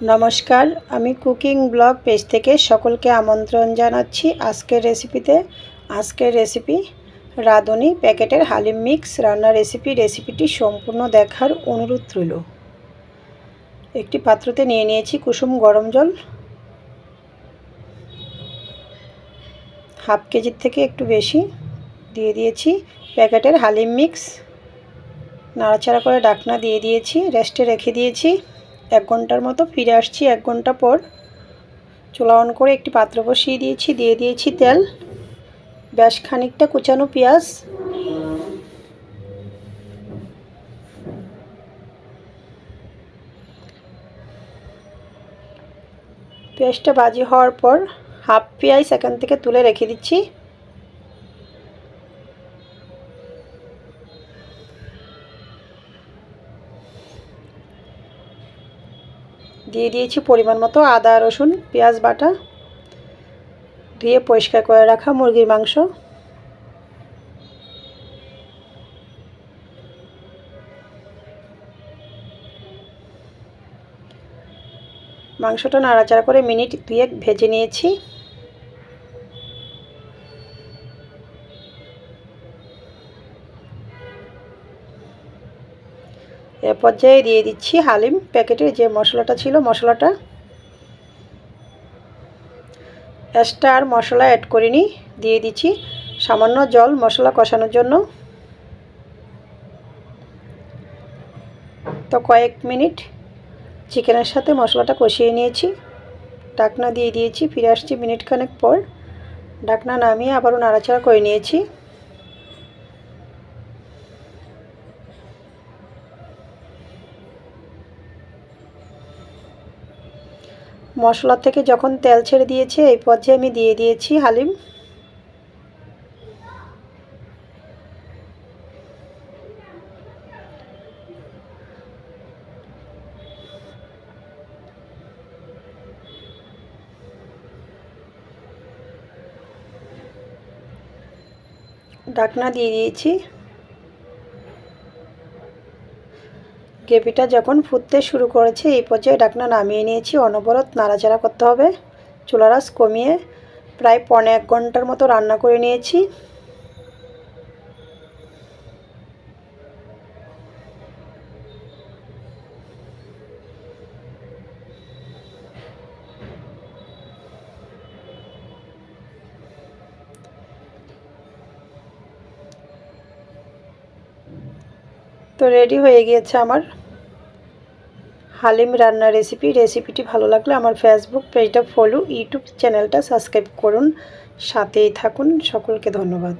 নমস্কার, আমি cooking blog page থেকে সকলকে আমন্ত্রণ জানাচ্ছি আজকের রেসিপি রাঁধুনি প্যাকেটের হালিম মিক্স রান্নার রেসিপিটি সম্পূর্ণ দেখার অনুরোধ রইল। একটি পাত্রতে নিয়ে নিয়েছি কুসুম গরম জল, হাফ কেজির থেকে একটু বেশি দিয়ে দিয়েছি প্যাকেটের হালিম মিক্স। নাড়াচাড়া করে ঢাকনা দিয়ে দিয়েছি, রেস্টে রেখে দিয়েছি 1 ঘন্টার মতো। ফিরে আসছি 1 ঘন্টা পর। চুলা অন করে একটি পাত্র বসিয়ে দিয়েছি, দিয়ে দিয়েছি তেল, বেশ খানিকটা কুচানো পেঁয়াজ, পেঁয়াজটা ভাজি হওয়ার পর হাফ পেঁয়াজ এখান থেকে তুলে রেখে দিচ্ছি। দিয়ে দিয়েছি পরিমাণ মতো আদা রসুন পেঁয়াজ বাটা, ধুয়ে পরিষ্কার করে রাখা মুরগির মাংস, মাংসটা নাড়াচাড়া করে মিনিট 2 ভেজে নিয়েছি। এ পর্যায়ে দিয়ে দিচ্ছি হালিম প্যাকেটের যে মশলাটা ছিল, মশলাটা এক্সট্রা আর মশলা অ্যাড করিনি। দিয়ে দিচ্ছি সামান্য জল মশলা কষানোর জন্য। তো কয়েক মিনিট চিকেনের সাথে মশলাটা কষিয়ে নিয়েছি, ঢাকনা দিয়ে দিয়েছি। ফিরে আসছি মিনিট খানেক পর, ঢাকনা নামিয়ে আবারও নাড়াচাড়া করে নিয়েছি। মশলা থেকে যখন তেল ছেড়ে দিয়েছে এই পর্যায়ে আমি দিয়ে দিয়েছি হালিম। ঢাকনা দিয়ে দিয়েছি। গ্রেভিটা যখন ফুটতে শুরু করেছে এই পর্যায়ে ঢাকনা নামিয়ে নিয়েছি। অনবরত নাড়াচাড়া করতে হবে, চুলার আঁচ কমিয়ে। প্রায় 1.25 ঘন্টার মতো রান্না করে নিয়েছি। তো রেডি হয়ে গিয়েছে আমার হালিম রান্নার রেসিপিটি ভালো লাগলে আমার ফেসবুক পেজটা ফলো, ইউটিউব চ্যানেলটা সাবস্ক্রাইব করুন, সাথেই থাকুন। সকলকে ধন্যবাদ।